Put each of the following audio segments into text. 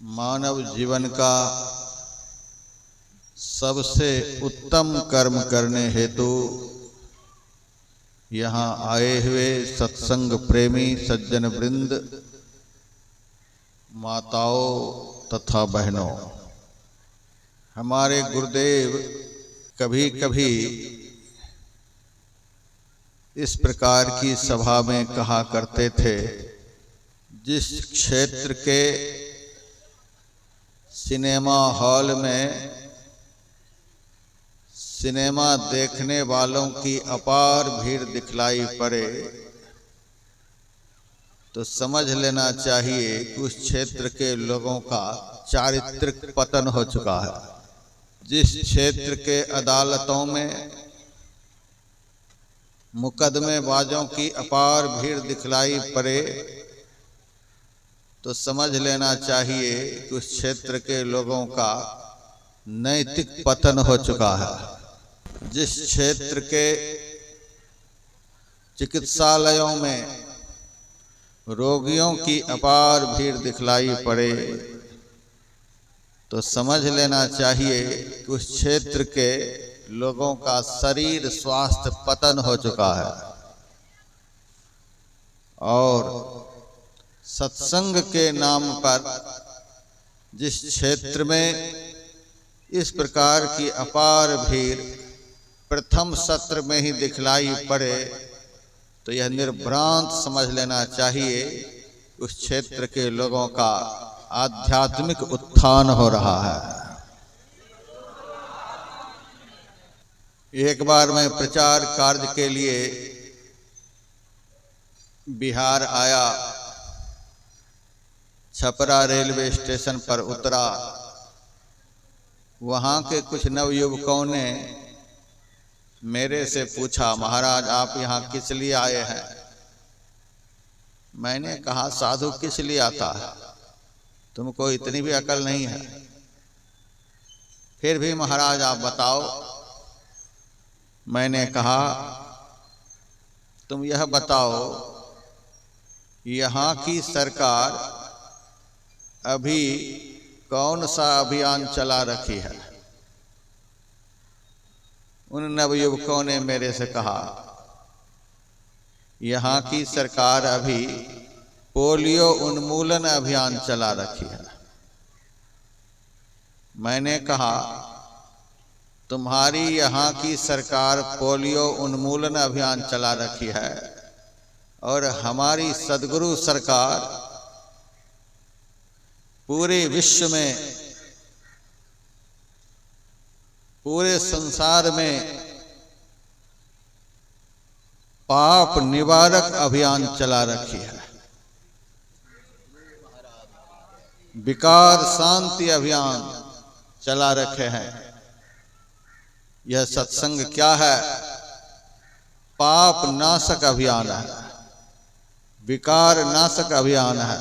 मानव जीवन का सबसे उत्तम कर्म करने हेतु यहाँ आए हुए सत्संग प्रेमी सज्जन वृंद, माताओं तथा बहनों, हमारे गुरुदेव कभी कभी इस प्रकार की सभा में कहा करते थे, जिस क्षेत्र के सिनेमा हॉल में सिनेमा देखने वालों की अपार भीड़ दिखलाई पड़े तो समझ लेना चाहिए कि उस क्षेत्र के लोगों का चारित्रिक पतन हो चुका है। जिस क्षेत्र के अदालतों में मुकदमेबाजों की अपार भीड़ दिखलाई पड़े तो समझ लेना चाहिए कि उस क्षेत्र के लोगों का नैतिक पतन हो चुका है। जिस क्षेत्र के चिकित्सालयों में रोगियों की अपार भीड़ दिखलाई पड़े तो समझ लेना चाहिए कि उस क्षेत्र के लोगों का शरीर स्वास्थ्य पतन हो चुका है। और सत्संग के नाम पर जिस क्षेत्र में इस प्रकार की अपार भीड़ प्रथम सत्र में ही दिखलाई पड़े तो यह निर्भ्रांत समझ लेना चाहिए उस क्षेत्र के लोगों का आध्यात्मिक उत्थान हो रहा है। एक बार मैं प्रचार कार्य के लिए बिहार आया, छपरा रेलवे स्टेशन पर उतरा। वहाँ के कुछ नवयुवकों ने मेरे से पूछा, महाराज आप यहाँ किस लिए आए हैं? मैंने कहा, साधु किस लिए आता है, तुमको इतनी भी अकल नहीं है। फिर भी महाराज आप बताओ। मैंने कहा, तुम यह बताओ, यहाँ की सरकार अभी कौन सा अभियान चला रखी है? उन नवयुवकों ने मेरे से कहा, यहाँ की सरकार अभी पोलियो उन्मूलन अभियान चला रखी है। मैंने कहा, तुम्हारी यहाँ की सरकार पोलियो उन्मूलन अभियान चला रखी है और हमारी सद्गुरु सरकार पूरे विश्व में, पूरे संसार में पाप निवारक अभियान चला रखी है, विकार शांति अभियान चला रखे हैं। यह सत्संग क्या है? पाप नाशक अभियान है, विकार नाशक अभियान है,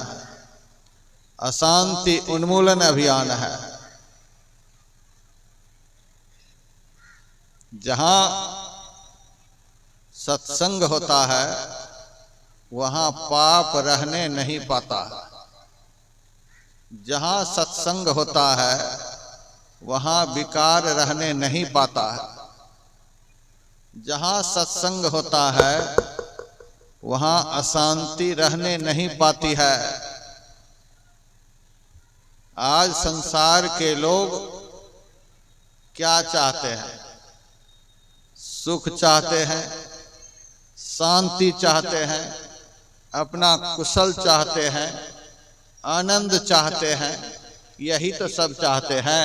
अशांति उन्मूलन अभियान है। जहां सत्संग होता है वहां पाप रहने नहीं पाता। जहां सत्संग होता है वहां विकार रहने नहीं पाता है। जहां सत्संग होता है वहां अशांति रहने नहीं पाती है। आज संसार के लोग क्या चाहते हैं? सुख चाहते हैं, शांति चाहते हैं, अपना कुशल चाहते हैं, आनंद चाहते हैं, यही तो सब चाहते हैं।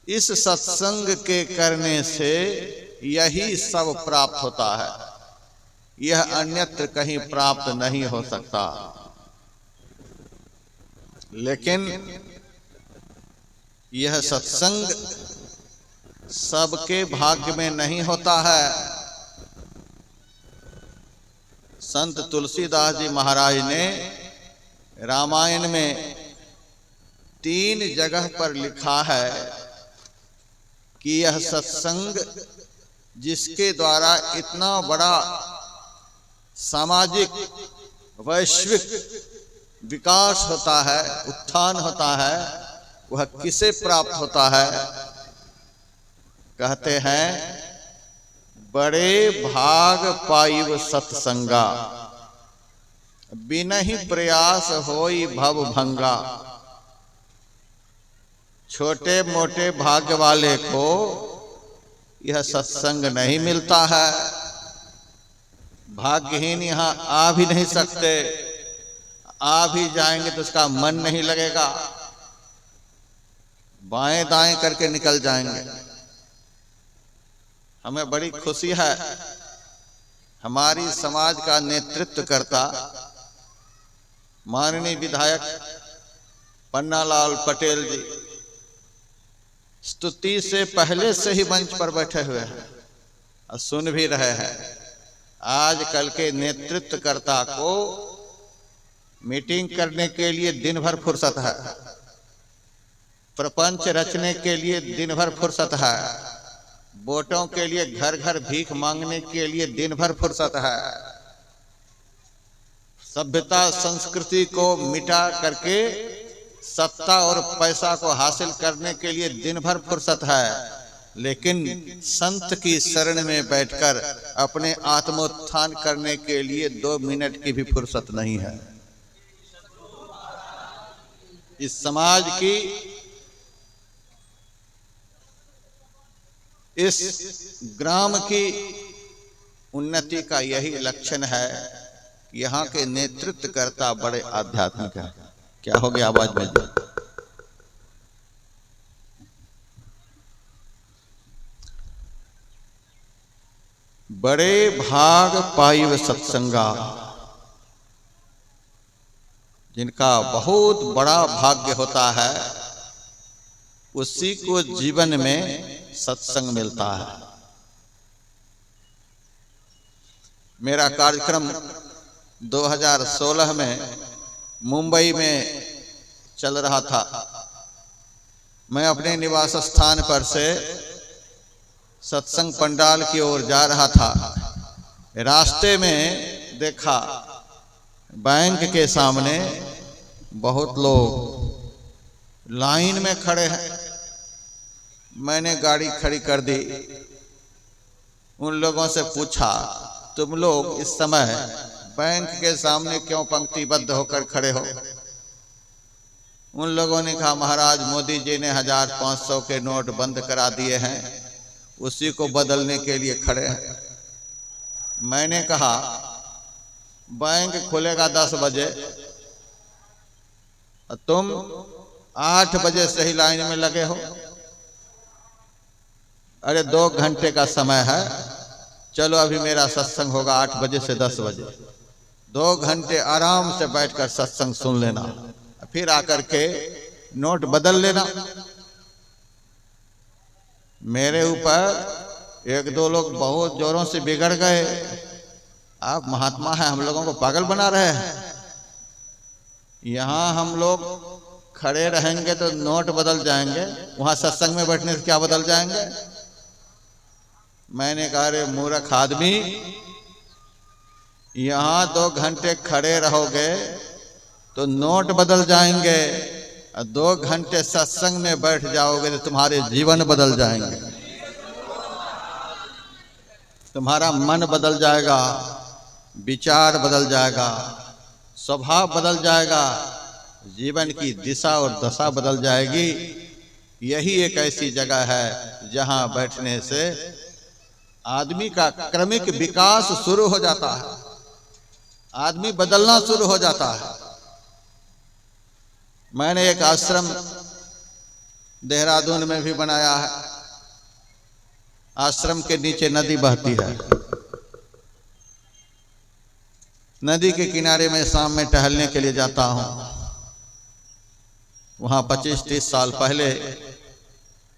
इस सत्संग के करने से यही सब प्राप्त होता है, यह अन्यत्र कहीं प्राप्त नहीं हो सकता। लेकिन यह सत्संग सबके भाग्य में नहीं होता है। संत तुलसीदास जी महाराज ने रामायण में 3 जगह पर लिखा है कि यह सत्संग जिसके द्वारा इतना बड़ा सामाजिक वैश्विक विकास होता है, उत्थान होता है, वह किसे प्राप्त होता है? कहते हैं बड़े भाग पाइब सत्संगा, बिनहि प्रयास होई भव भंगा। छोटे मोटे भाग्य वाले को यह सत्संग नहीं मिलता है। भाग्यहीन यहाँ आ भी नहीं सकते, आ भी जाएंगे तो उसका मन नहीं लगेगा, बाएं दाएं करके निकल जाएंगे। हमें बड़ी खुशी है, हमारी समाज का नेतृत्व करता माननीय विधायक पन्नालाल पटेल जी स्तुति से पहले से ही मंच पर बैठे हुए हैं और सुन भी रहे हैं। आजकल के नेतृत्वकर्ता को मीटिंग करने के लिए दिन भर फुर्सत है, प्रपंच रचने के लिए दिन भर फुर्सत है, वोटों के लिए घर घर भीख मांगने के लिए दिन भर फुर्सत है, सभ्यता संस्कृति को मिटा करके सत्ता और पैसा को हासिल करने के लिए दिन भर फुर्सत है, लेकिन संत की शरण में बैठकर अपने आत्मोत्थान करने के लिए 2 मिनट की भी फुर्सत नहीं है। इस समाज की, इस ग्राम की उन्नति का यही लक्षण है कि यहाँ के नेतृत्वकर्ता बड़े आध्यात्मिक हैं। क्या हो गया आवाज में? बड़े भाग पाइब सत्संगा, जिनका बहुत बड़ा भाग्य होता है उसी को जीवन में सत्संग मिलता है। मेरा कार्यक्रम 2016 में मुंबई में चल रहा था। मैं अपने निवास स्थान पर से सत्संग पंडाल की ओर जा रहा था। रास्ते में देखा बैंक के सामने बहुत लोग लाइन में खड़े हैं। मैंने गाड़ी खड़ी कर दी। उन लोगों से पूछा, तुम लोग इस समय बैंक के सामने क्यों पंक्तिबद्ध होकर खड़े हो? उन लोगों ने कहा, महाराज मोदी जी ने 1500 के नोट बंद करा दिए हैं, उसी को बदलने के लिए खड़े हैं। मैंने कहा, बैंक खुलेगा 10 बजे, तुम 8 बजे से ही लाइन में लगे हो। अरे 2 घंटे का समय है, चलो अभी मेरा सत्संग होगा 8 बजे से 10 बजे, 2 घंटे आराम से बैठकर सत्संग सुन लेना, फिर आकर के नोट बदल लेना। मेरे ऊपर 1-2 लोग बहुत जोरों से बिगड़ गए। आप महात्मा हैं, हम लोगों को पागल बना रहे हैं। यहाँ हम लोग खड़े रहेंगे तो नोट बदल जाएंगे, वहां सत्संग में बैठने से क्या बदल जाएंगे? मैंने कहा, रे मूर्ख आदमी, यहाँ 2 घंटे खड़े रहोगे तो नोट बदल जाएंगे, और 2 घंटे सत्संग में बैठ जाओगे तो तुम्हारे जीवन बदल जाएंगे, तुम्हारा मन बदल जाएगा, विचार बदल जाएगा, स्वभाव बदल जाएगा, जीवन की दिशा और दशा बदल जाएगी। यही एक ऐसी जगह है जहां बैठने से आदमी का क्रमिक विकास शुरू हो जाता है, आदमी बदलना शुरू हो जाता है। मैंने एक आश्रम देहरादून में भी बनाया है। आश्रम के नीचे नदी बहती है। नदी के किनारे में शाम में टहलने के लिए जाता हूं। वहां 25-30 साल पहले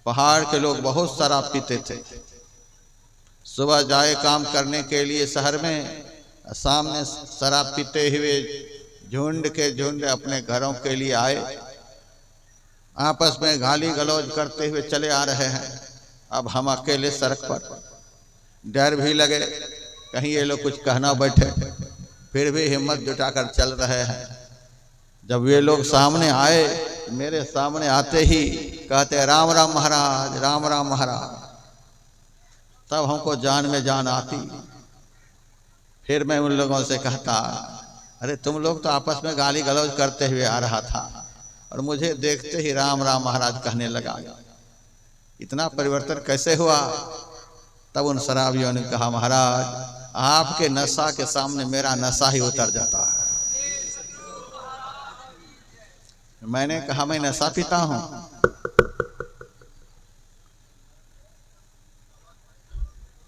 पहाड़ के लोग बहुत शराब पीते थे। सुबह जाए काम करने के लिए शहर में, सामने शराब पीते हुए झुंड के झुंड अपने घरों के लिए आए, आपस में गाली गलौज करते हुए चले आ रहे हैं। अब हम अकेले सड़क पर, डर भी लगे कहीं ये लोग कुछ कहना बैठे, फिर भी हिम्मत जुटाकर चल रहे हैं। जब वे लोग सामने आए, मेरे सामने आते ही कहते राम राम महाराज, राम राम महाराज। तब हमको जान में जान आती। फिर मैं उन लोगों से कहता, अरे तुम लोग तो आपस में गाली गलौज करते हुए आ रहा था और मुझे देखते ही राम राम महाराज कहने लगा, इतना परिवर्तन कैसे हुआ? तब उन शराबियों ने कहा, महाराज आपके नशा के सामने मेरा नशा ही उतर जाता है। मैंने कहा, मैं नशा पीता हूं?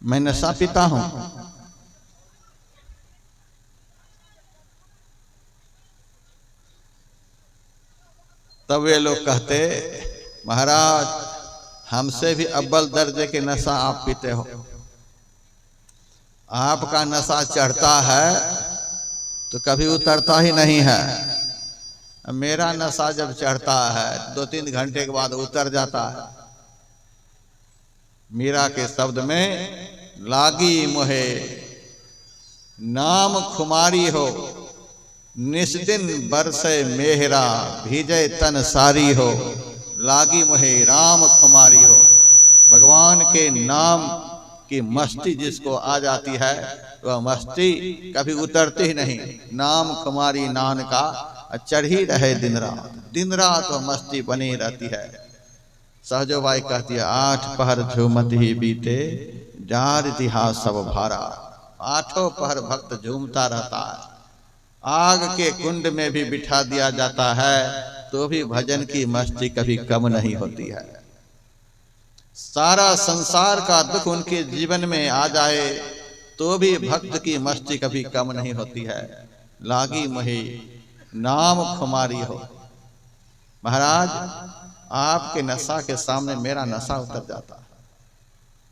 मैं नशा पीता हूं? तब वे लोग कहते, महाराज हमसे भी अव्वल दर्जे के नशा आप पीते हो। आपका नशा चढ़ता है तो कभी उतरता ही नहीं है। मेरा नशा जब चढ़ता है 2-3 घंटे के बाद उतर जाता है। मीरा के शब्द में, लागी मोहे नाम खुमारी हो, निस्दिन बरसे मेहरा भीजे तन सारी हो। लागी मोहे राम खुमारी हो, भगवान के नाम की मस्ती जिसको आ जाती है वह मस्ती कभी उतरती ही नहीं। नाम खुमारी नान का चढ़ी रहे दिन रात वह मस्ती बनी रहती है। सहजोबाई कहती है, 8 पहर झूमत ही बीते, जार इतिहास सब भारा। 8 पहर भक्त झूमता रहता है। आग के कुंड में भी बिठा दिया जाता है तो भी भजन की मस्ती कभी कम नहीं होती है। सारा संसार का दुख उनके जीवन में आ जाए तो भी भक्त की मस्ती कभी कम नहीं होती है। लागी मोहे नाम खुमारी हो, महाराज आपके नशा के सामने मेरा नशा उतर जाता है।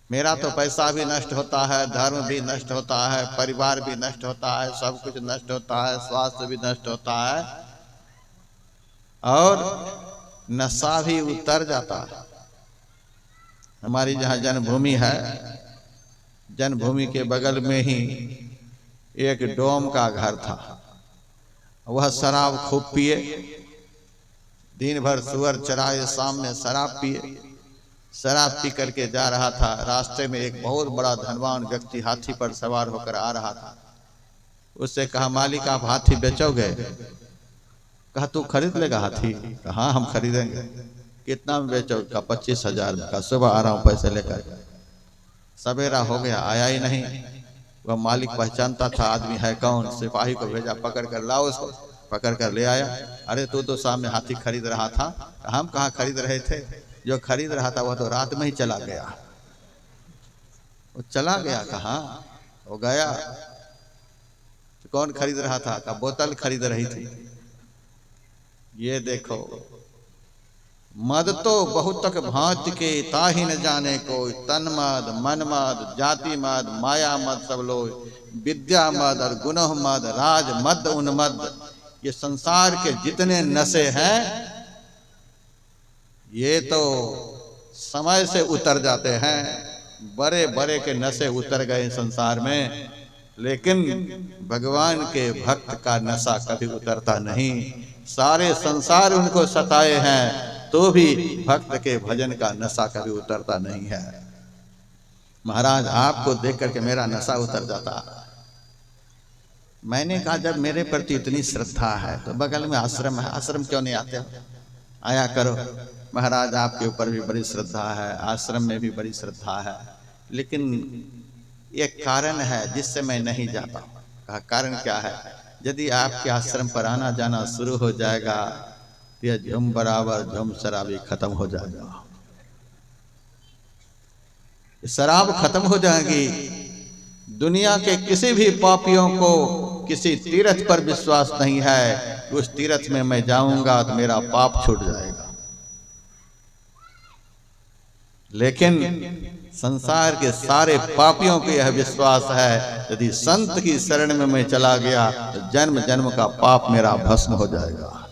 मेरा तो पैसा भी नष्ट होता है, धर्म भी नष्ट होता है, परिवार भी नष्ट होता है, सब कुछ नष्ट होता है, स्वास्थ्य भी नष्ट होता है और नशा भी उतर जाता है। हमारी जहाँ जन्मभूमि है, जन्मभूमि के बगल में ही एक डोम का घर था। वह शराब खूब पिए, दिन भर सुअर चराए, सामने शराब पिए। शराब पी करके जा रहा था। रास्ते में एक बहुत बड़ा धनवान व्यक्ति हाथी पर सवार होकर आ रहा था। उससे कहा, मालिक आप हाथी बेचोगे? कहा, तू खरीद लेगा हाथी? कहा, हम खरीदेंगे। कितना में बेचोगे? कहा, 25,000 का। सुबह आ रहा हूँ पैसे लेकर। सवेरा हो गया, आया ही नहीं। वह मालिक पहचानता था आदमी है कौन। सिपाही को भेजा, पकड़ कर लाओ उसको। पकड़ कर ले आया। अरे तू तो सामने हाथी खरीद रहा था। हम कहाँ खरीद रहे थे? जो खरीद रहा था वह तो रात में ही चला गया। वो चला गया। कहाँ वो गया? तो कौन खरीद रहा था? का बोतल खरीद रही थी। ये देखो, मद तो बहुतक भांति के ताहि न जाने कोई। तन मद, मन मद, जाति मद, माया मद सब लोग, विद्या मद और गुनह मद, राज मद उन्मद। ये संसार के जितने नशे हैं ये तो समय से उतर जाते हैं। बड़े बड़े के नशे उतर गए संसार में, लेकिन भगवान के भक्त का नशा कभी उतरता नहीं। सारे संसार उनको सताए हैं तो भी भक्त के भजन का नशा कभी उतरता नहीं है। महाराज आपको देख करके मेरा नशा उतर जाता। मैंने कहा, जब मेरे प्रति इतनी श्रद्धा है तो बगल में आश्रम है, आश्रम क्यों नहीं आते हो? आया करो। महाराज आपके ऊपर भी बड़ी श्रद्धा है, आश्रम में भी बड़ी श्रद्धा है, लेकिन एक कारण है जिससे मैं नहीं जाता। कहा, कारण क्या है? यदि आपके आश्रम पर आना जाना शुरू हो जाएगा तो यह झूम बराबर झूम शराबी खत्म हो जाएगा। शराब खत्म हो जाएगी। दुनिया के किसी भी पापियों को किसी तीर्थ पर विश्वास नहीं है। उस तीर्थ में मैं जाऊंगा तो मेरा पाप छूट जाएगा। लेकिन संसार के सारे पापियों को यह विश्वास है, यदि संत की शरण में मैं चला गया तो जन्म जन्म का पाप मेरा भस्म हो जाएगा।